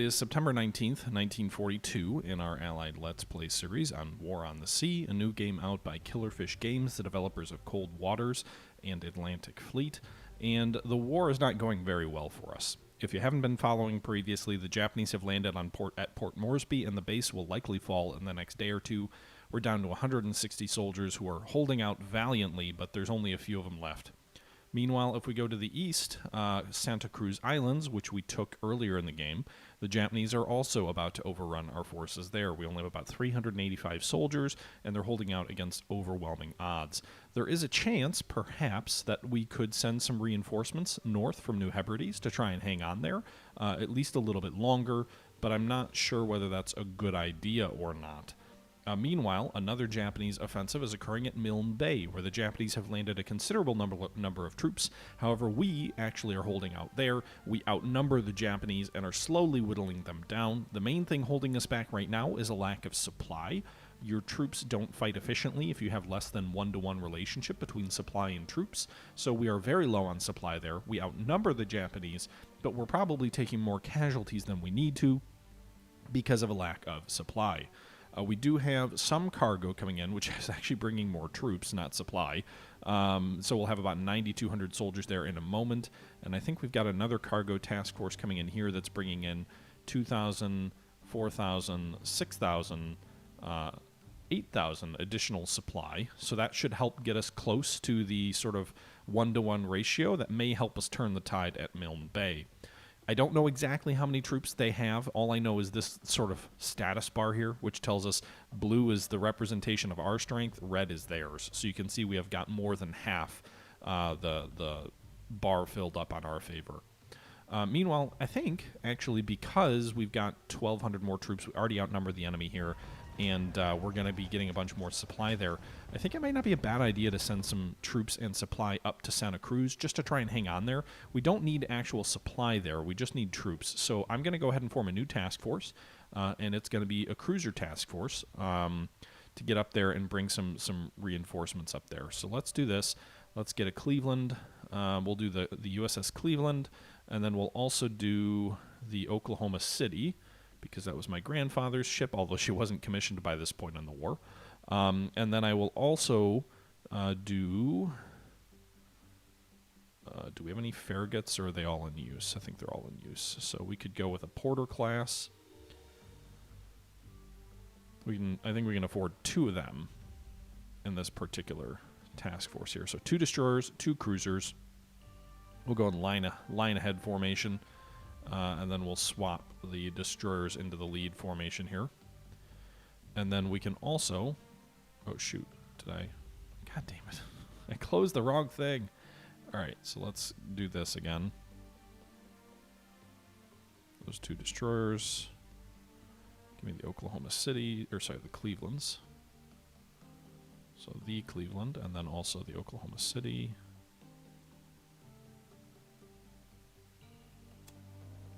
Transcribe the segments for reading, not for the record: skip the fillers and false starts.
It is September 19th, 1942, in our Allied Let's Play series on War on the Sea, a new game out by Killerfish Games, the developers of Cold Waters and Atlantic Fleet, and the war is not going very well for us. If you haven't been following previously, the Japanese have landed at Port Moresby, and the base will likely fall in the next day or two. We're down to 160 soldiers who are holding out valiantly, but there's only a few of them left. Meanwhile, if we go to the east, Santa Cruz Islands, which we took earlier in the game, the Japanese are also about to overrun our forces there. We only have about 385 soldiers, and they're holding out against overwhelming odds. There is a chance, perhaps, that we could send some reinforcements north from New Hebrides to try and hang on there, at least a little bit longer, but I'm not sure whether that's a good idea or not. Meanwhile, another Japanese offensive is occurring at Milne Bay, where the Japanese have landed a considerable number of troops. However, we actually are holding out there. We outnumber the Japanese and are slowly whittling them down. The main thing holding us back right now is a lack of supply. Your troops don't fight efficiently if you have less than one-to-one relationship between supply and troops, so we are very low on supply there. We outnumber the Japanese, but we're probably taking more casualties than we need to because of a lack of supply. We do have some cargo coming in, which is actually bringing more troops, not supply. So we'll have about 9,200 soldiers there in a moment. And I think we've got another cargo task force coming in here that's bringing in 2,000, 4,000, 6,000, 8,000 additional supply. So that should help get us close to the sort of one-to-one ratio that may help us turn the tide at Milne Bay. I don't know exactly how many troops they have. All I know is this sort of status bar here, which tells us blue is the representation of our strength, red is theirs. So you can see we have got more than half the bar filled up on our favor. Meanwhile, I think, actually, because we've got 1,200 more troops, we already outnumber the enemy here, and we're going to be getting a bunch more supply there. I think it might not be a bad idea to send some troops and supply up to Santa Cruz just to try and hang on there. We don't need actual supply there. We just need troops. So I'm going to go ahead and form a new task force, and it's going to be a cruiser task force to get up there and bring some reinforcements up there. So let's do this. Let's get a Cleveland. We'll do the USS Cleveland, and then we'll also do the Oklahoma City, because that was my grandfather's ship, although she wasn't commissioned by this point in the war. And then I will also do we have any Farragut's, or are they all in use? I think they're all in use. So we could go with a Porter class. I think we can afford 2 of them in this particular task force here. So 2 destroyers, 2 cruisers. We'll go in line ahead formation. And then we'll swap the destroyers into the lead formation here. And then we can also... Oh, shoot. Did I... God damn it. I closed the wrong thing. Alright, so let's do this again. Those 2 destroyers. Give me the Oklahoma City... Or, sorry, the Clevelands. So the Cleveland, and then also the Oklahoma City...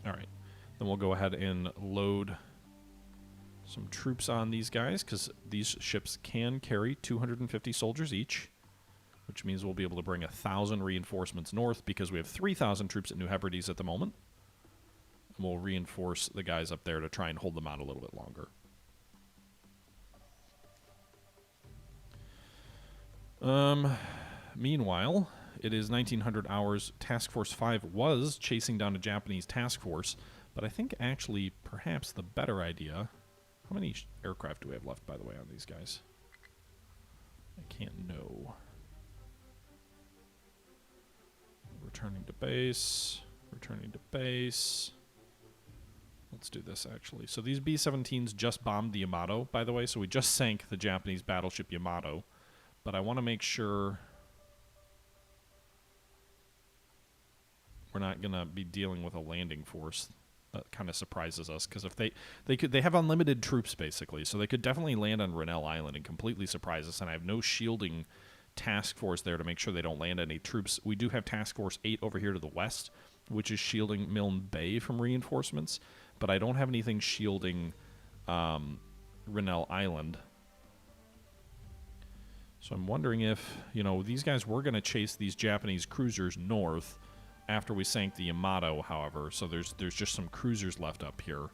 Alright, then we'll go ahead and load some troops on these guys, because these ships can carry 250 soldiers each, which means we'll be able to bring 1,000 reinforcements north, because we have 3,000 troops at New Hebrides at the moment. And we'll reinforce the guys up there to try and hold them out a little bit longer. Meanwhile... It is 1900 hours. Task Force 5 was chasing down a Japanese task force, but I think actually perhaps the better idea... How many aircraft do we have left, by the way, on these guys? I can't know. Returning to base. Returning to base. Let's do this, actually. So these B-17s just bombed the Yamato, by the way, so we just sank the Japanese battleship Yamato. But I want to make sure... we're not going to be dealing with a landing force. That kind of surprises us, because if they have unlimited troops, basically, so they could definitely land on Rennell Island and completely surprise us, and I have no shielding task force there to make sure they don't land any troops. We do have Task Force 8 over here to the west, which is shielding Milne Bay from reinforcements, but I don't have anything shielding Rennell Island. So I'm wondering if, these guys were going to chase these Japanese cruisers north. after we sank the Yamato, however, so there's just some cruisers left up here.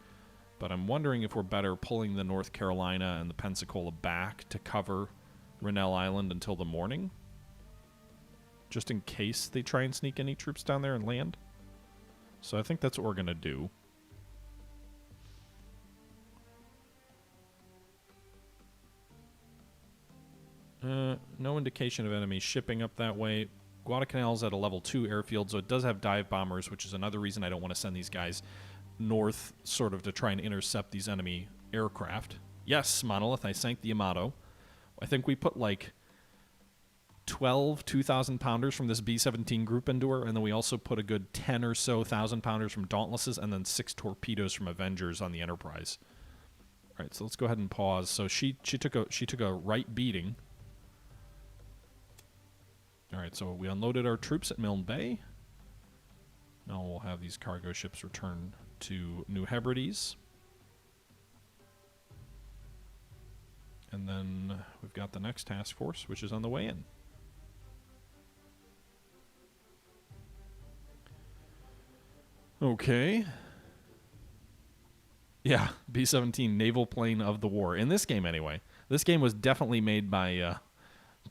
But I'm wondering if we're better pulling the North Carolina and the Pensacola back to cover Rennell Island until the morning, just in case they try and sneak any troops down there and land. So I think that's what we're going to do. No indication of enemy shipping up that way. Guadalcanal's at a level 2 airfield, so it does have dive bombers, which is another reason I don't want to send these guys north, sort of to try and intercept these enemy aircraft. Yes, Monolith, I sank the Yamato. I think we put like 12 2,000-pounders from this B-17 group into her, and then we also put a good 10 or so 1,000-pounders from Dauntlesses, and then 6 torpedoes from Avengers on the Enterprise. All right, so let's go ahead and pause. So she took a right beating. All right, so we unloaded our troops at Milne Bay. Now we'll have these cargo ships return to New Hebrides. And then we've got the next task force, which is on the way in. Okay. Yeah, B-17 naval plane of the war. In this game, anyway. This game was definitely made by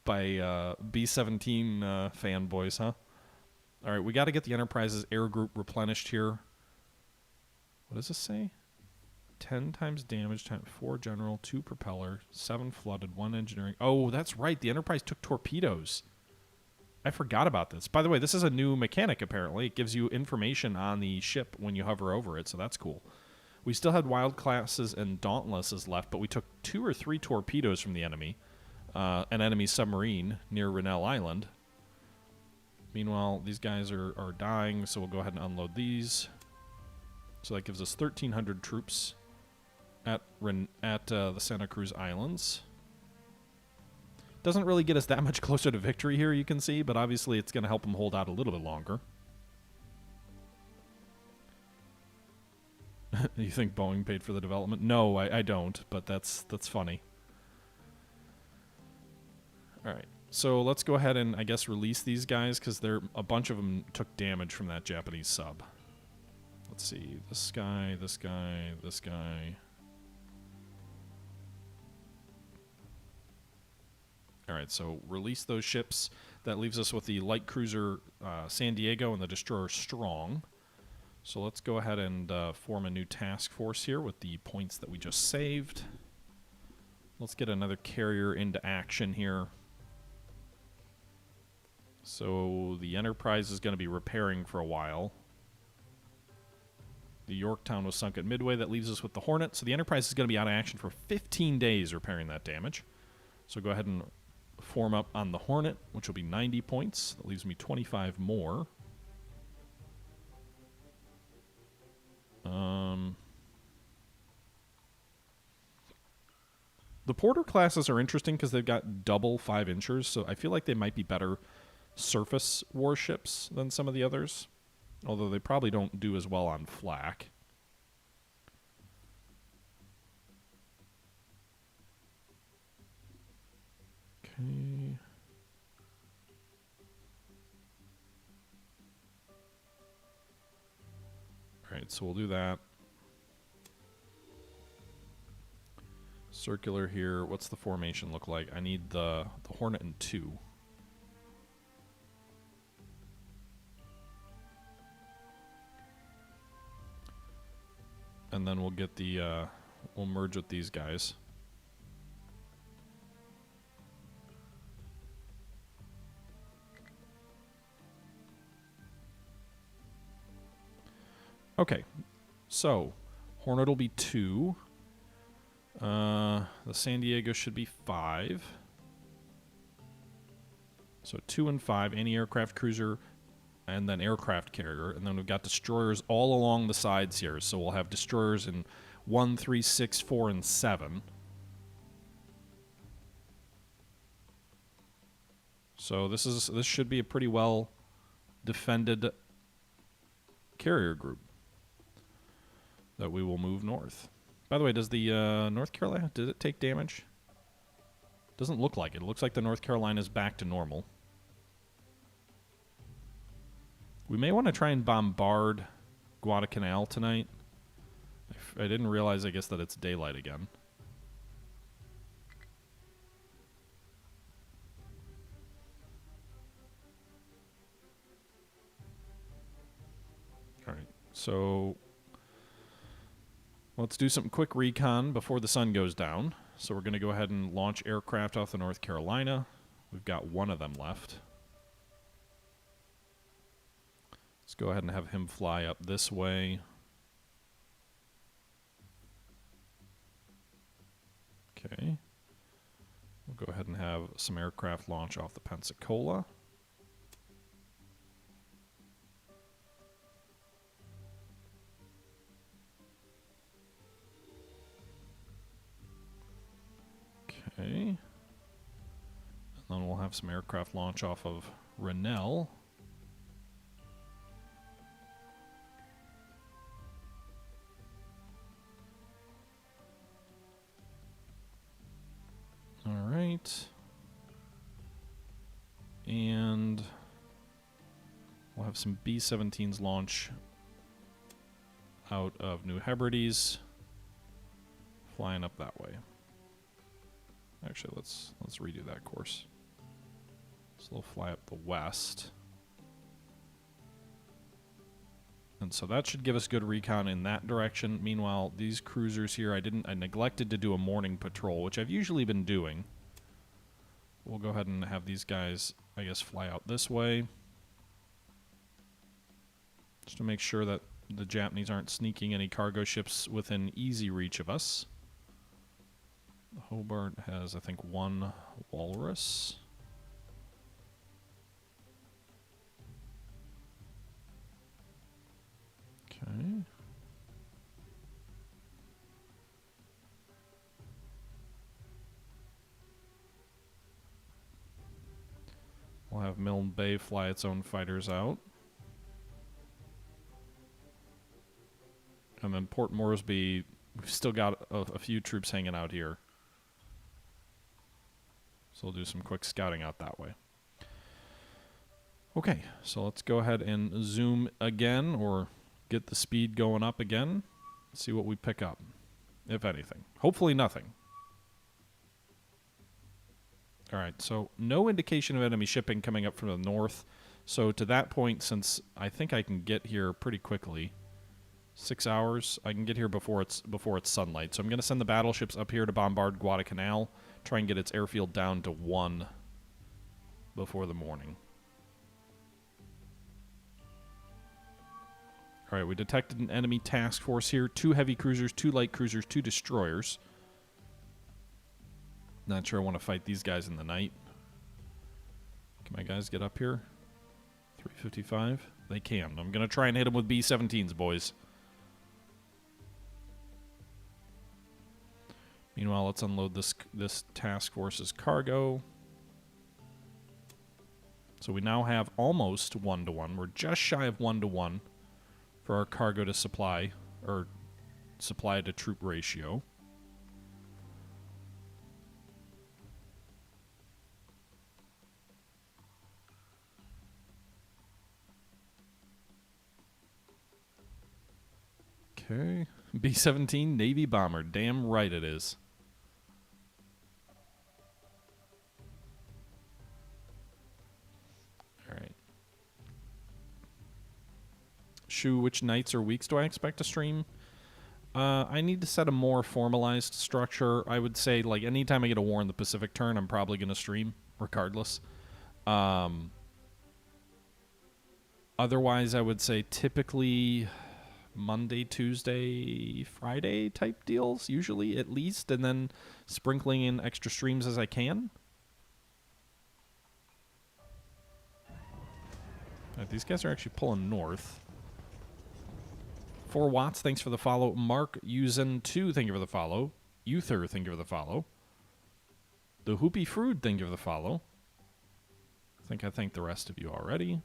B-17 fanboys, huh? All right, we got to get the Enterprise's air group replenished here. What does this say? 10 times damage, 4 general, 2 propeller, 7 flooded, 1 engineering. Oh, that's right. The Enterprise took torpedoes. I forgot about this. By the way, this is a new mechanic, apparently. It gives you information on the ship when you hover over it, so that's cool. We still had Wild Classes and Dauntlesses left, but we took 2 or 3 torpedoes from the enemy. An enemy submarine near Rennell Island. Meanwhile, these guys are dying, so we'll go ahead and unload these. So that gives us 1,300 troops at the Santa Cruz Islands. Doesn't really get us that much closer to victory here, you can see, but obviously it's going to help them hold out a little bit longer. You think Boeing paid for the development? No, I don't, but that's funny. All right, so let's go ahead and, I guess, release these guys, because a bunch of them took damage from that Japanese sub. Let's see, this guy, this guy, this guy. All right, so release those ships. That leaves us with the light cruiser San Diego and the destroyer Strong. So let's go ahead and form a new task force here with the points that we just saved. Let's get another carrier into action here. So the Enterprise is going to be repairing for a while. The Yorktown was sunk at Midway. That leaves us with the Hornet. So the Enterprise is going to be out of action for 15 days repairing that damage. So go ahead and form up on the Hornet, which will be 90 points. That leaves me 25 more. The Porter classes are interesting because they've got double 5-inchers, so I feel like they might be better surface warships than some of the others, although they probably don't do as well on flak. Okay. All right, so we'll do that. Circular here. What's the formation look like? I need the Hornet in 2. And then we'll get the, we'll merge with these guys. Okay, so Hornet will be 2. The San Diego should be 5. So 2 and 5, anti-aircraft cruiser, and then aircraft carrier. And then we've got destroyers all along the sides here. So we'll have destroyers in 1, 3, 6, 4, and 7. So this should be a pretty well defended carrier group that we will move north. By the way, does the North Carolina, did it take damage? Doesn't look like it. It looks like the North Carolina is back to normal. We may want to try and bombard Guadalcanal tonight. I didn't realize, I guess, that it's daylight again. Alright, so let's do some quick recon before the sun goes down. So we're going to go ahead and launch aircraft off of North Carolina. We've got one of them left. Let's go ahead and have him fly up this way. Okay. We'll go ahead and have some aircraft launch off the Pensacola. Okay. And then we'll have some aircraft launch off of Rennell. All right. And we'll have some B-17s launch out of New Hebrides, flying up that way. Actually, let's redo that course. So they'll fly up the west. And so that should give us good recon in that direction. Meanwhile, these cruisers here, I neglected to do a morning patrol, which I've usually been doing. We'll go ahead and have these guys, I guess, fly out this way. Just to make sure that the Japanese aren't sneaking any cargo ships within easy reach of us. The Hobart has, I think, one Walrus. Okay. We'll have Milne Bay fly its own fighters out. And then Port Moresby, we've still got a few troops hanging out here. So we'll do some quick scouting out that way. Okay, so let's go ahead and zoom again, or get the speed going up again. See what we pick up, if anything. Hopefully nothing. Alright, so no indication of enemy shipping coming up from the north. So to that point, since I think I can get here pretty quickly, 6 hours, I can get here before it's sunlight. So I'm going to send the battleships up here to bombard Guadalcanal, try and get its airfield down to 1 before the morning. All right, we detected an enemy task force here. 2 heavy cruisers, 2 light cruisers, 2 destroyers. Not sure I want to fight these guys in the night. Can my guys get up here? 355? They can. I'm going to try and hit them with B-17s, boys. Meanwhile, let's unload this task force's cargo. So we now have almost 1-to-1. We're just shy of 1-to-1. For our cargo to supply, or supply to troop ratio. Okay. B-17 Navy bomber. Damn right it is. Alright. Shu, which nights or weeks do I expect to stream? I need to set a more formalized structure. I would say, like, anytime I get a war in the Pacific turn, I'm probably going to stream, regardless. Otherwise, I would say typically Monday, Tuesday, Friday type deals, usually, at least, and then sprinkling in extra streams as I can. Right, these guys are actually pulling north. 4 watts, thanks for the follow. Mark Usen2, thank you for the follow. Uther, thank you for the follow. The Hoopy Frood, thank you for the follow. I thanked the rest of you already.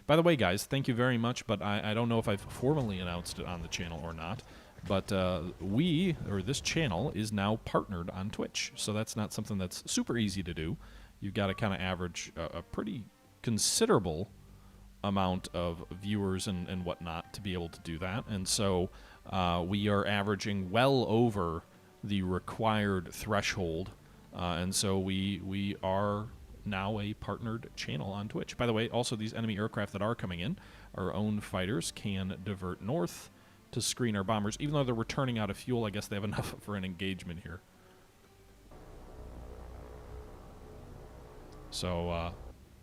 By the way, guys, thank you very much, but I don't know if I've formally announced it on the channel or not, but this channel is now partnered on Twitch, so that's not something that's super easy to do. You've got to kind of average a pretty considerable amount of viewers and whatnot to be able to do that. And so we are averaging well over the required threshold. And so we are now a partnered channel on Twitch. By the way, also these enemy aircraft that are coming in, our own fighters can divert north to screen our bombers. Even though they're returning out of fuel, I guess they have enough for an engagement here. So,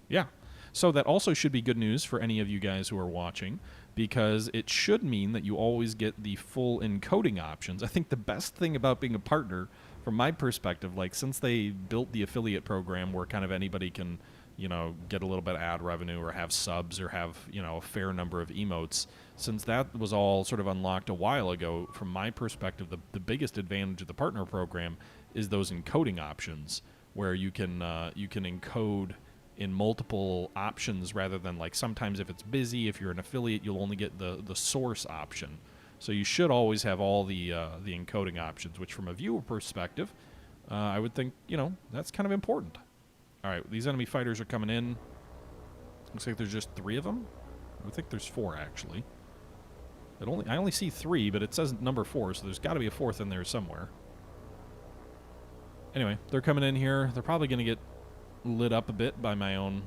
yeah. So that also should be good news for any of you guys who are watching, because it should mean that you always get the full encoding options. I think the best thing about being a partner, from my perspective, like since they built the affiliate program where kind of anybody can, you know, get a little bit of ad revenue or have subs or have, you know, a fair number of emotes, since that was all sort of unlocked a while ago, from my perspective, the biggest advantage of the partner program is those encoding options, where you can encode in multiple options rather than, like, sometimes if it's busy, if you're an affiliate, you'll only get the source option. So you should always have all the encoding options, which from a viewer perspective, I would think, you know, that's kind of important. All right, these enemy fighters are coming in. Looks like there's just 3 of them. I think there's 4, actually. I only see 3, but it says number 4, so there's got to be a 4th in there somewhere. Anyway, they're coming in here. They're probably going to get lit up a bit by my own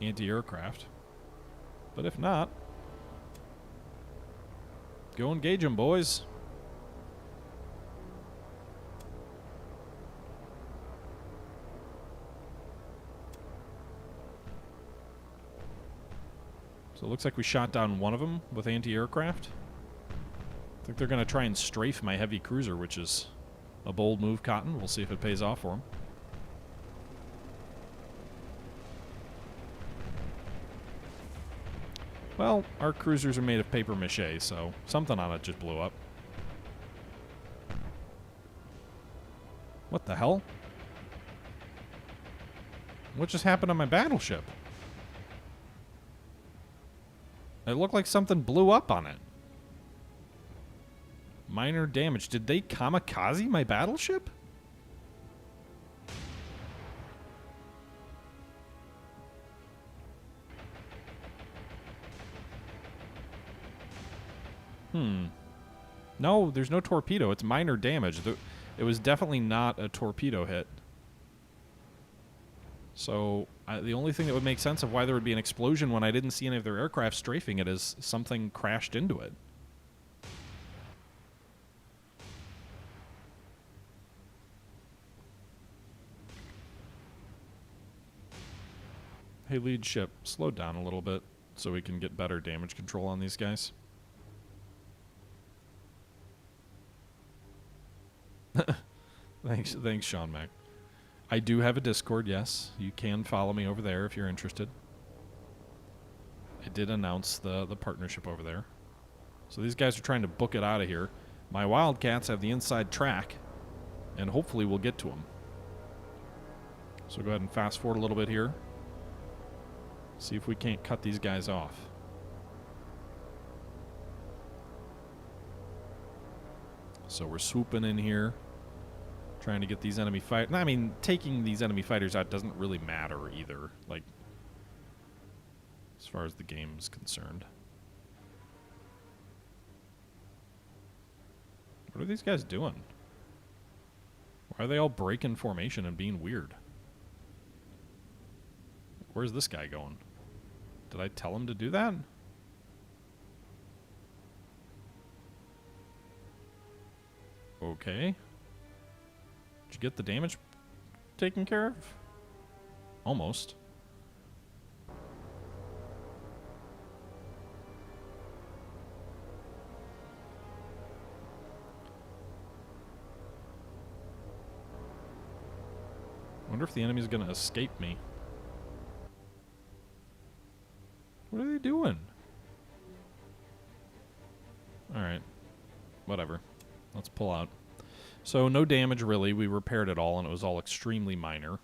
anti-aircraft. But if not, go engage them, boys. So it looks like we shot down one of them with anti-aircraft. I think they're going to try and strafe my heavy cruiser, which is a bold move, Cotton. We'll see if it pays off for them. Well, our cruisers are made of paper mache, so something on it just blew up. What the hell? What just happened on my battleship? It looked like something blew up on it. Minor damage. Did they kamikaze my battleship? No, there's no torpedo. It's minor damage. It was definitely not a torpedo hit. So the only thing that would make sense of why there would be an explosion when I didn't see any of their aircraft strafing it is something crashed into it. Hey, lead ship, slow down a little bit so we can get better damage control on these guys. Thanks, Sean Mac. I do have a Discord, yes. You can follow me over there if you're interested. I did announce the partnership over there. So these guys are trying to book it out of here. My Wildcats have the inside track, and hopefully we'll get to them. So go ahead and fast forward a little bit here. See if we can't cut these guys off. So we're swooping in here, trying to get these enemy fighters. I mean, taking these enemy fighters out doesn't really matter either, like, as far as the game is concerned. What are these guys doing? Why are they all breaking formation and being weird? Where's this guy going? Did I tell him to do that? Okay. Did you get the damage taken care of? Almost. Wonder if the enemy's gonna escape me. What are they doing? Alright. Whatever. Let's pull out. So no damage really. We repaired it all and it was all extremely minor.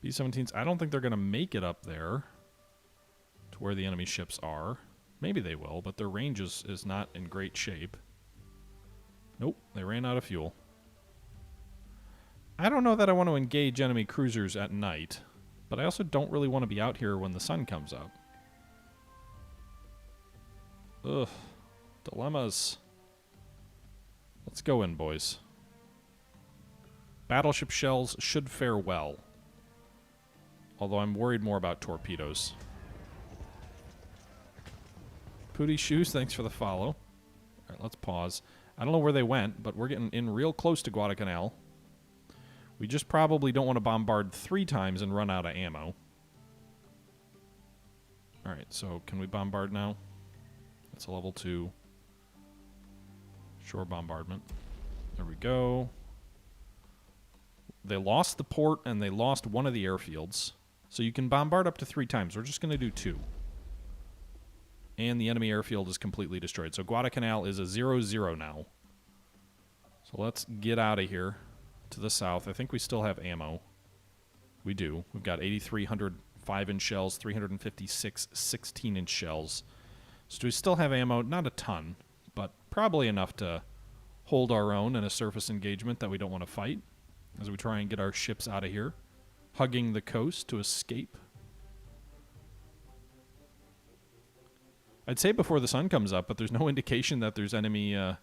B-17s, I don't think they're going to make it up there to where the enemy ships are. Maybe they will, but their range is not in great shape. Nope, they ran out of fuel. I don't know that I want to engage enemy cruisers at night, but I also don't really want to be out here when the sun comes up. Ugh. Dilemmas. Let's go in, boys. Battleship shells should fare well. Although I'm worried more about torpedoes. Pooty Shoes, thanks for the follow. Alright, let's pause. I don't know where they went, but we're getting in real close to Guadalcanal. We just probably don't want to bombard 3 times and run out of ammo. Alright, so can we bombard now? That's a level 2. Shore bombardment. There we go. They lost the port and they lost one of the airfields. So you can bombard up to 3 times. We're just going to do 2. And the enemy airfield is completely destroyed. So Guadalcanal is a 0-0 now. So let's get out of here to the south. I think we still have ammo. We do. We've got 8,300 5-inch shells, 356 16-inch shells. So do we still have ammo? Not a ton, but probably enough to hold our own in a surface engagement that we don't want to fight as we try and get our ships out of here, hugging the coast to escape. I'd say before the sun comes up, but there's no indication that there's enemy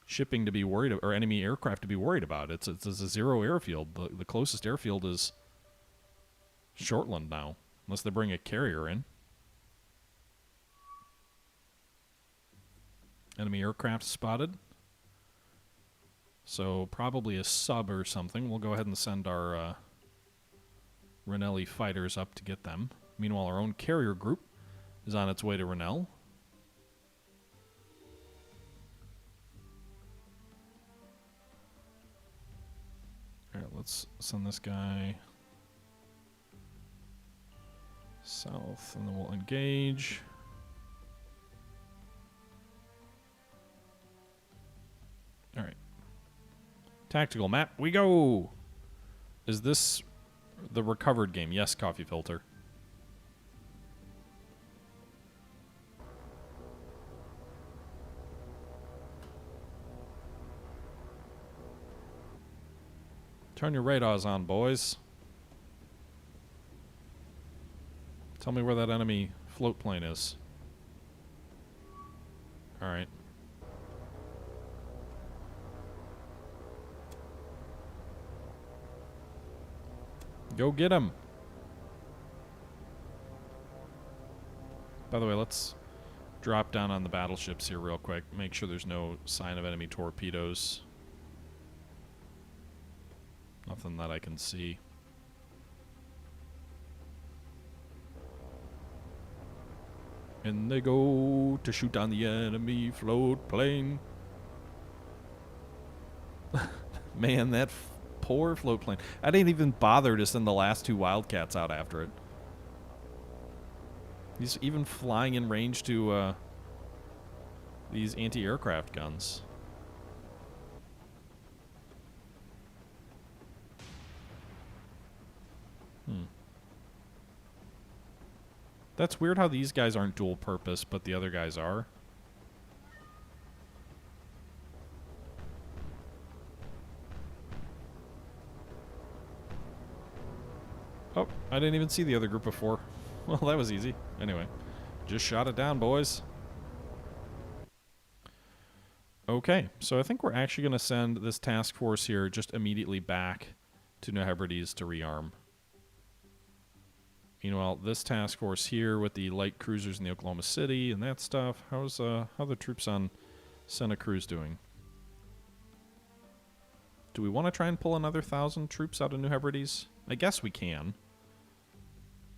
shipping to be worried about, or enemy aircraft to be worried about. It's a 0 airfield. The closest airfield is Shortland now, unless they bring a carrier in. Enemy aircraft spotted. So probably a sub or something. We'll go ahead and send our Rennelli fighters up to get them. Meanwhile, our own carrier group is on its way to Rennell. Alright, let's send this guy south, and then we'll engage. Alright. Tactical map, we go! Is this the recovered game? Yes, Coffee Filter. Turn your radars on, boys. Tell me where that enemy float plane is. Alright. Go get him. By the way, let's drop down on the battleships here real quick. Make sure there's no sign of enemy torpedoes. Nothing that I can see. And they go to shoot down the enemy float plane. Man, that poor float plane. I didn't even bother to send the last 2 Wildcats out after it. He's even flying in range to these anti-aircraft guns. That's weird how these guys aren't dual purpose, but the other guys are. Oh, I didn't even see the other group before. Well, that was easy. Anyway, just shot it down, boys. Okay, so I think we're actually going to send this task force here just immediately back to New Hebrides to rearm. Meanwhile, this task force here with the light cruisers in the Oklahoma City and that stuff, how the troops on Santa Cruz doing? Do we want to try and pull another 1,000 troops out of New Hebrides? I guess we can.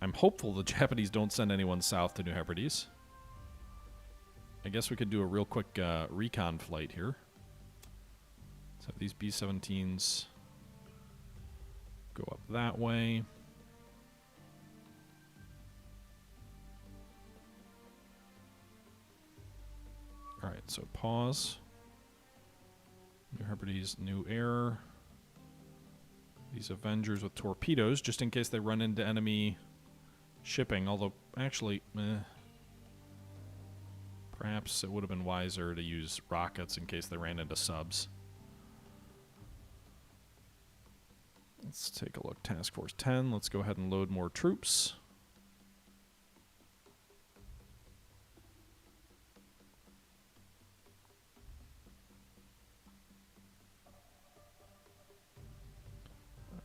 I'm hopeful the Japanese don't send anyone south to New Hebrides. I guess we could do a real quick recon flight here. Let's have these B-17s go up that way. Alright, so pause. New Hebrides, new air. These Avengers with torpedoes, just in case they run into enemy shipping. Although, actually, perhaps it would have been wiser to use rockets in case they ran into subs. Let's take a look. Task Force 10. Let's go ahead and load more troops.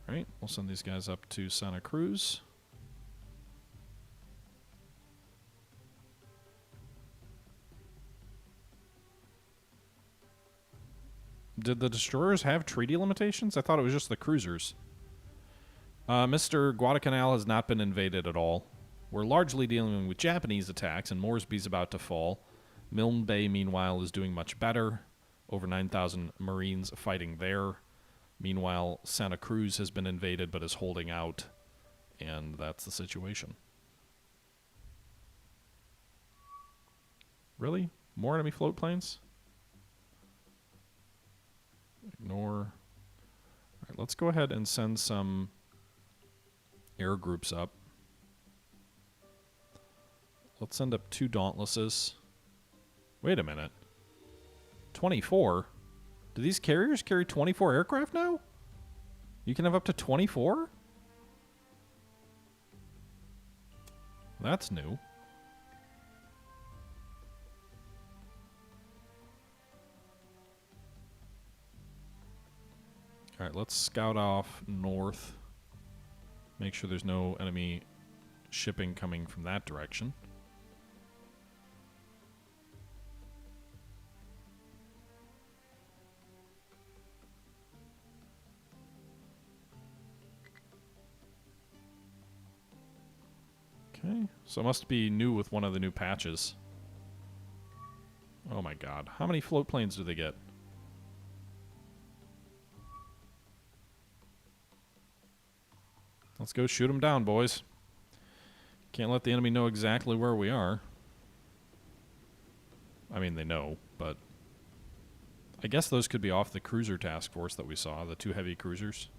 All right, we'll send these guys up to Santa Cruz. Did the destroyers have treaty limitations? I thought it was just the cruisers. Mr. Guadalcanal has not been invaded at all. We're largely dealing with Japanese attacks, and Moresby's about to fall. Milne Bay, meanwhile, is doing much better. Over 9,000 Marines fighting there. Meanwhile, Santa Cruz has been invaded but is holding out, and that's the situation. Really? More enemy float planes? Ignore. All right, let's go ahead and send some air groups up. Let's send up 2 Dauntlesses. Wait a minute. 24? Do these carriers carry 24 aircraft now? You can have up to 24? That's new. All right, let's scout off north. Make sure there's no enemy shipping coming from that direction. Okay, so it must be new with one of the new patches. Oh my god. How many float planes do they get? Let's go shoot them down, boys. Can't let the enemy know exactly where we are. I mean, they know, but I guess those could be off the cruiser task force that we saw, the 2 heavy cruisers.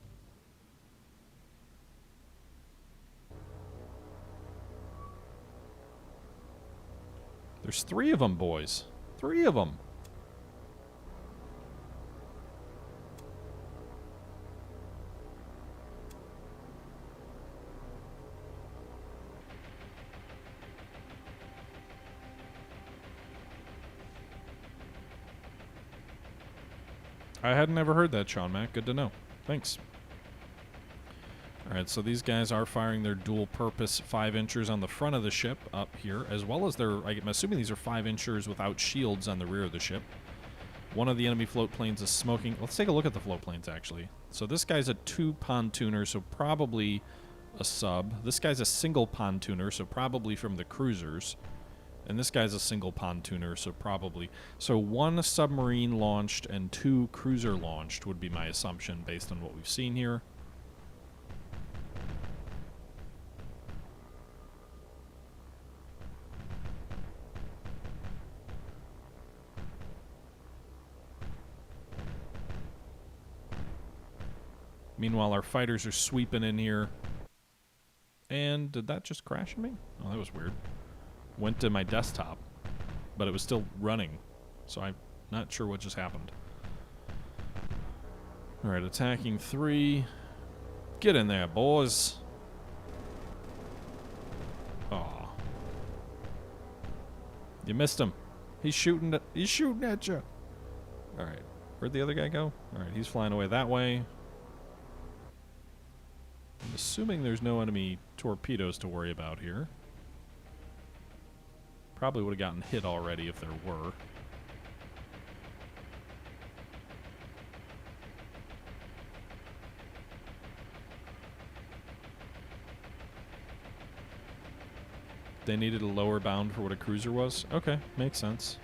There's 3 of them, boys. 3 of them. I had never heard that, Sean Mac. Good to know. Thanks. Alright, so these guys are firing their dual-purpose 5-inchers on the front of the ship up here, as well as their... I'm assuming these are 5-inchers without shields on the rear of the ship. One of the enemy float planes is smoking. Let's take a look at the float planes, actually. So this guy's a 2 pontooner, so probably a sub. This guy's a single pontooner, so probably from the cruisers. And this guy's a single pontooner, so probably... So 1 submarine launched and 2 cruiser launched would be my assumption based on what we've seen here. Meanwhile, our fighters are sweeping in here. And did that just crash on me? Oh, that was weird. Went to my desktop, but it was still running, so I'm not sure what just happened. Alright, attacking 3. Get in there, boys. Aw. You missed him. He's shooting at you. Alright, where'd the other guy go? Alright, he's flying away that way. I'm assuming there's no enemy torpedoes to worry about here. Probably would have gotten hit already if there were. They needed a lower bound for what a cruiser was? Okay, makes sense.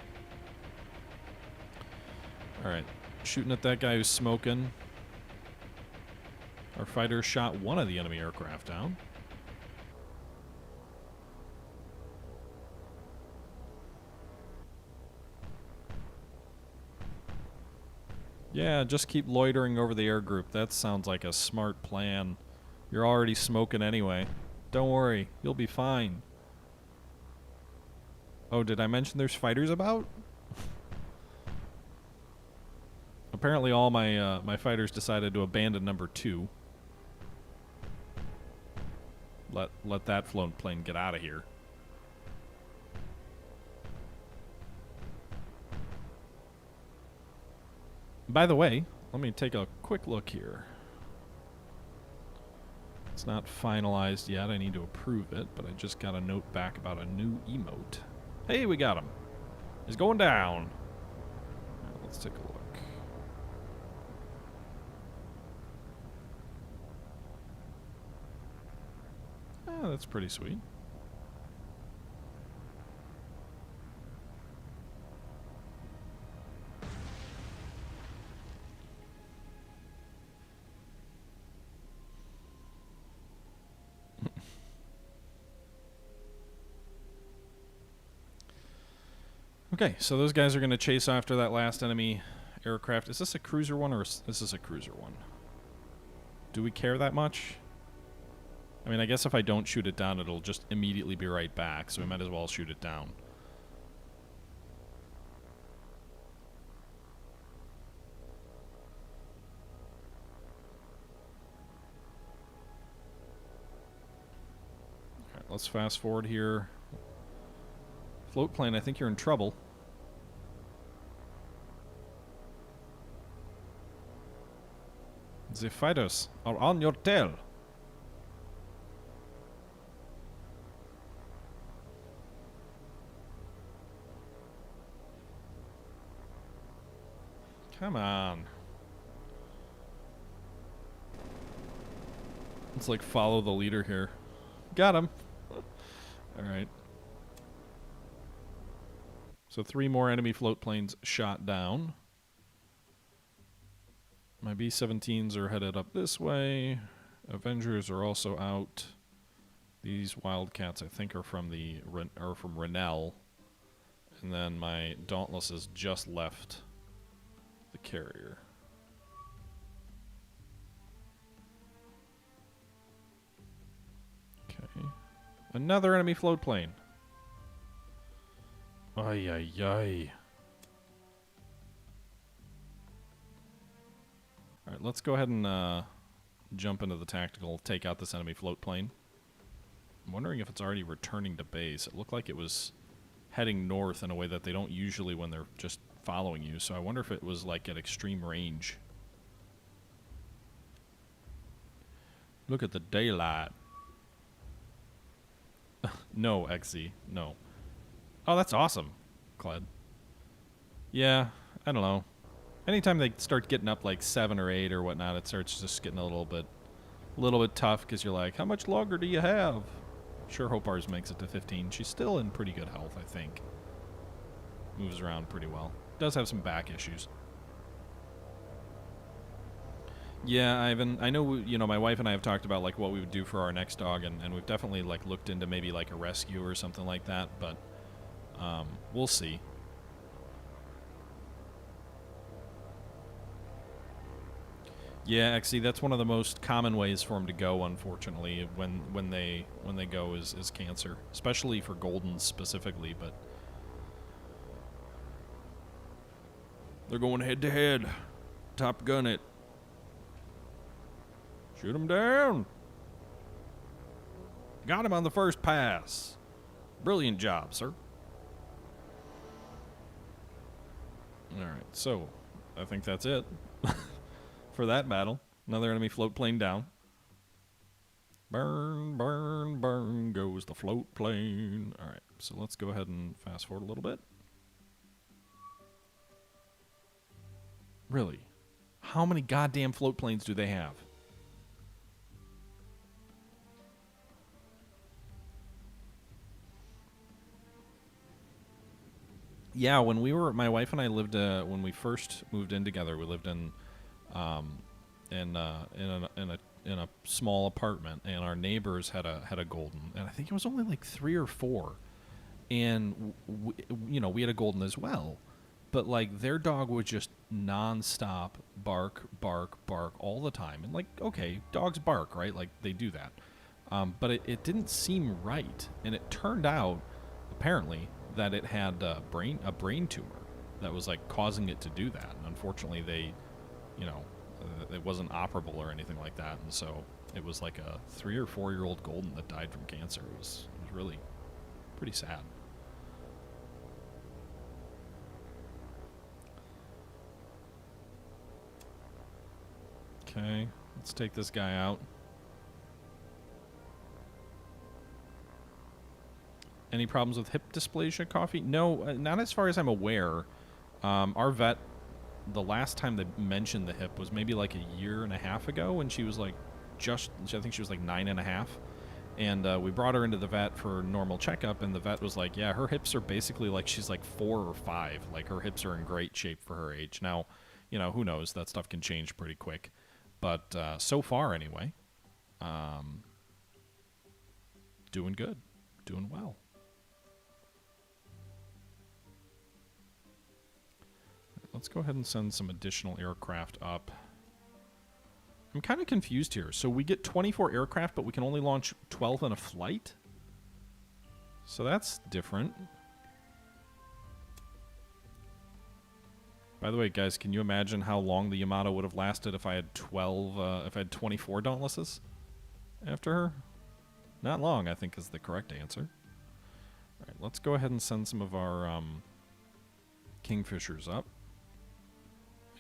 Alright, shooting at that guy who's smoking. Our fighter shot one of the enemy aircraft down. Yeah, just keep loitering over the air group. That sounds like a smart plan. You're already smoking anyway. Don't worry, you'll be fine. Oh, did I mention there's fighters about? Apparently all my my fighters decided to abandon number 2. Let that float plane get out of here. By the way, let me take a quick look here. It's not finalized yet. I need to approve it, but I just got a note back about a new emote. Hey, we got him. He's going down. Right, let's take a look. Oh, that's pretty sweet. Okay, so those guys are going to chase after that last enemy aircraft. Is this a cruiser one or is this a cruiser one? Do we care that much? I mean, I guess if I don't shoot it down, it'll just immediately be right back, so we might as well shoot it down. Alright, let's fast forward here. Float plane, I think you're in trouble. The fighters are on your tail. Come on. Let's like follow the leader here. Got him. Alright. So 3 more enemy float planes shot down. My B-17s are headed up this way. Avengers are also out. These Wildcats, I think, are from from Renel. And then my Dauntlesses just left the carrier. Okay. Another enemy float plane. Ay, ay, ay. Alright, let's go ahead and jump into the tactical, take out this enemy float plane. I'm wondering if it's already returning to base. It looked like it was heading north in a way that they don't usually when they're just following you, so I wonder if it was like at extreme range. Look at the daylight. No, XZ, no. Oh, that's awesome, Cled. Yeah, I don't know. Anytime they start getting up like 7 or 8 or whatnot, it starts just getting a little bit tough because you're like, how much longer do you have? Sure hope ours makes it to 15. She's still in pretty good health, I think. Moves around pretty well. Does have some back issues. Yeah, Ivan, I know, you know, my wife and I have talked about like what we would do for our next dog, and we've definitely like looked into maybe like a rescue or something like that, but we'll see. Yeah, actually, that's one of the most common ways for them to go, unfortunately, when they go is cancer, especially for Goldens specifically, but they're going head to head. Top gun it. Shoot him down. Got him on the first pass. Brilliant job, sir. All right, so I think that's it. For that battle. Another enemy float plane down. Burn, burn, burn goes the float plane. Alright, so let's go ahead and fast forward a little bit. Really? How many goddamn float planes do they have? Yeah, when we were, my wife and I lived, when we first moved in together, we lived in a small apartment, and our neighbors had a golden, and I think it was only like 3 or 4, and you know, we had a golden as well, but like their dog would just nonstop bark, bark, bark all the time, and like, okay, dogs bark, right? Like they do that, but it didn't seem right, and it turned out apparently that it had a brain tumor that was like causing it to do that, and unfortunately they, you know, it wasn't operable or anything like that, and so it was like a 3 or 4-year-old golden that died from cancer. It was really pretty sad. Okay, let's take this guy out. Any problems with hip dysplasia, Coffee? No, not as far as I'm aware. Our vet, the last time they mentioned the hip was maybe like a year and a half ago when she was like I think she was like 9.5. And we brought her into the vet for a normal checkup, and the vet was like, yeah, her hips are basically like she's like 4 or 5. Like, her hips are in great shape for her age. Now, you know, who knows? That stuff can change pretty quick. But so far, anyway, doing good. Doing well. Let's go ahead and send some additional aircraft up. I'm kind of confused here. So we get 24 aircraft, but we can only launch 12 in a flight? So that's different. By the way, guys, can you imagine how long the Yamato would have lasted if I had 24 Dauntlesses after her? Not long, I think, is the correct answer. All right, let's go ahead and send some of our Kingfishers up.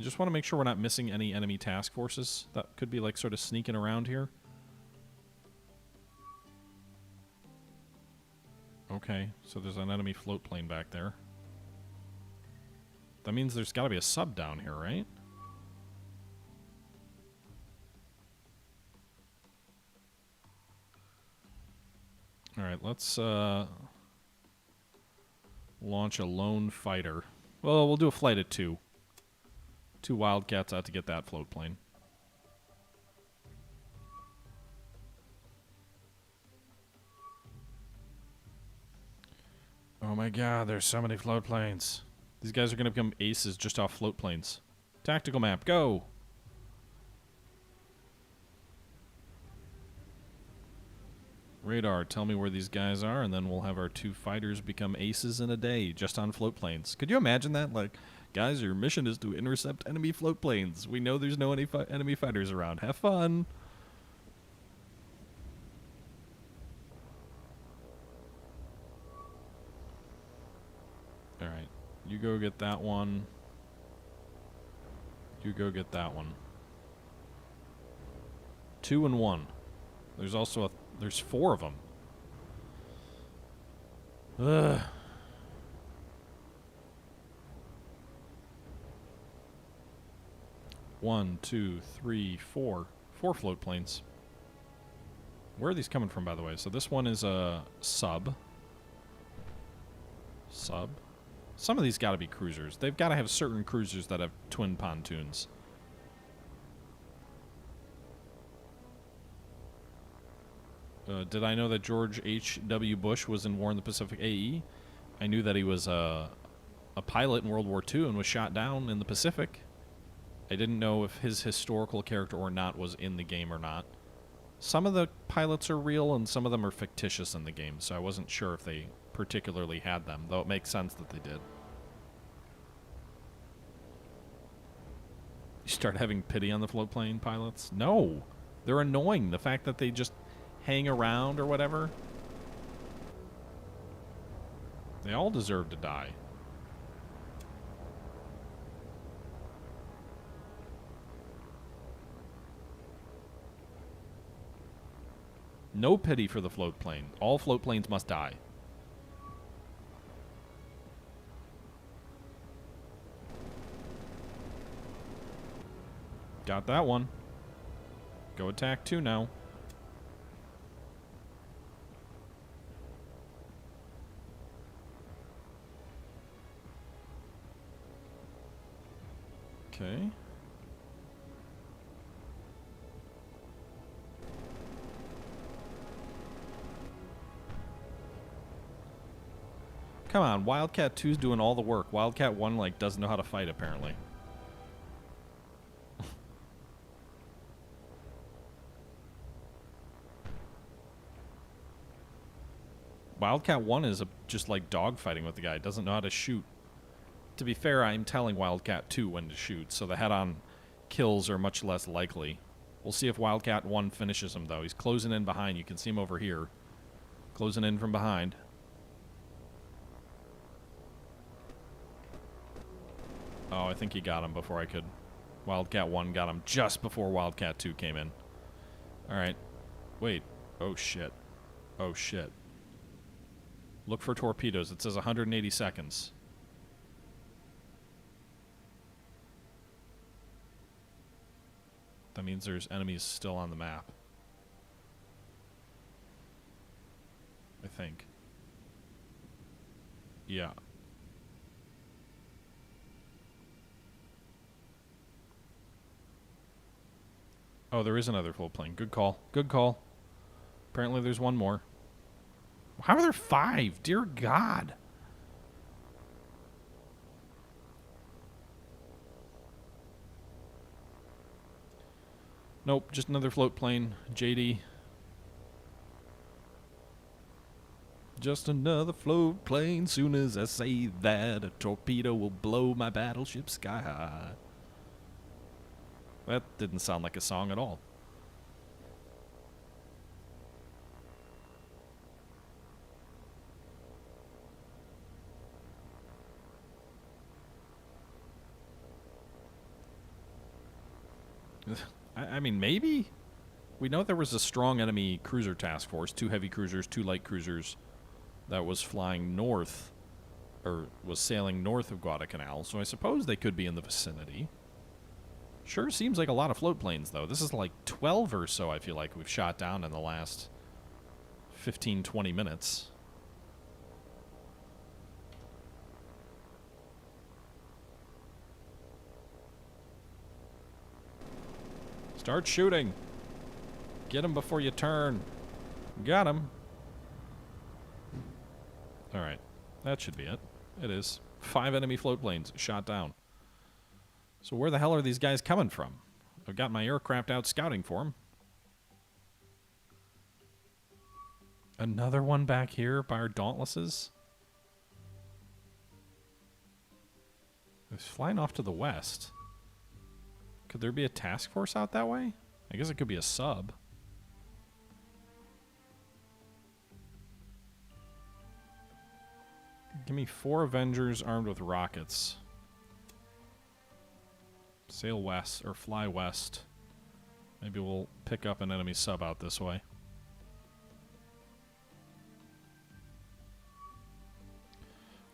I just want to make sure we're not missing any enemy task forces that could be like sort of sneaking around here. Okay, so there's an enemy float plane back there. That means there's got to be a sub down here, right? Alright, let's launch a lone fighter. Well, we'll do a flight at 2. 2 Wildcats out to get that float plane. Oh my god, there's so many float planes. These guys are going to become aces just off float planes. Tactical map, go! Radar, tell me where these guys are, and then we'll have our 2 fighters become aces in a day just on float planes. Could you imagine that? Like, guys, your mission is to intercept enemy float planes. We know there's no enemy fighters around. Have fun! Alright. You go get that one. You go get that one. 2 and 1. There's also there's 4 of them. Ugh. One, two, three, 4. 4 float planes. Where are these coming from, by the way? So this one is a sub. Sub. Some of these got to be cruisers. They've got to have certain cruisers that have twin pontoons. Did I know that George H.W. Bush was in War in the Pacific AE? I knew that he was a pilot in World War II and was shot down in the Pacific. I didn't know if his historical character or not was in the game or not. Some of the pilots are real and some of them are fictitious in the game, so I wasn't sure if they particularly had them, though it makes sense that they did. You start having pity on the float plane pilots? No! They're annoying. The fact that they just hang around or whatever. They all deserve to die. No pity for the float plane. All float planes must die. Got that one. Go attack 2 now. Okay. Come on, Wildcat 2's doing all the work. Wildcat 1, like, doesn't know how to fight, apparently. Wildcat 1 is just, like, dogfighting with the guy. Doesn't know how to shoot. To be fair, I'm telling Wildcat 2 when to shoot, so the head-on kills are much less likely. We'll see if Wildcat 1 finishes him, though. He's closing in behind. You can see him over here. Closing in from behind. Oh, I think he got him before I could. Wildcat 1 got him just before Wildcat 2 came in. Alright. Wait. Oh, shit. Oh, shit. Look for torpedoes. It says 180 seconds. That means there's enemies still on the map. I think. Yeah. Oh, there is another float plane. Good call. Good call. Apparently there's one more. How are there 5? Dear God. Nope, just another float plane. JD. Just another float plane. Soon as I say that, a torpedo will blow my battleship sky high. That didn't sound like a song at all. I mean, maybe? We know there was a strong enemy cruiser task force, 2 heavy cruisers, 2 light cruisers, that was flying north, or was sailing north of Guadalcanal, so I suppose they could be in the vicinity. Sure seems like a lot of float planes, though. This is like 12 or so, I feel like, we've shot down in the last 15, 20 minutes. Start shooting. Get him before you turn. Got him. Alright. That should be it. It is. 5 enemy float planes shot down. So where the hell are these guys coming from? I've got my aircraft out scouting for them. Another one back here by our Dauntlesses? It's flying off to the west. Could there be a task force out that way? I guess it could be a sub. Give me 4 Avengers armed with rockets. Sail west, or fly west. Maybe we'll pick up an enemy sub out this way.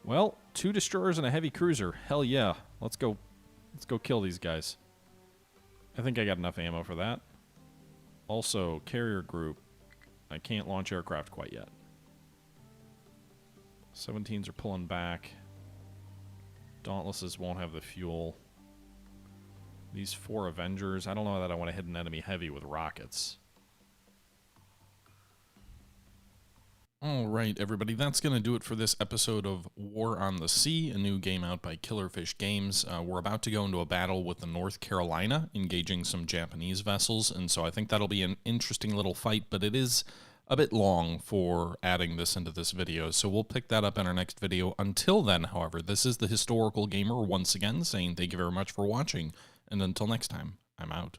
Well, 2 destroyers and a heavy cruiser. Hell yeah. Let's go kill these guys. I think I got enough ammo for that. Also, carrier group. I can't launch aircraft quite yet. 17s are pulling back. Dauntlesses won't have the fuel. These 4 Avengers. I don't know that I want to hit an enemy heavy with rockets. Alright, everybody, that's going to do it for this episode of War on the Sea, a new game out by Killerfish Games. We're about to go into a battle with the North Carolina, engaging some Japanese vessels, and so I think that'll be an interesting little fight, but it is a bit long for adding this into this video, so we'll pick that up in our next video. Until then, however, this is the Historical Gamer once again saying thank you very much for watching, and until next time, I'm out.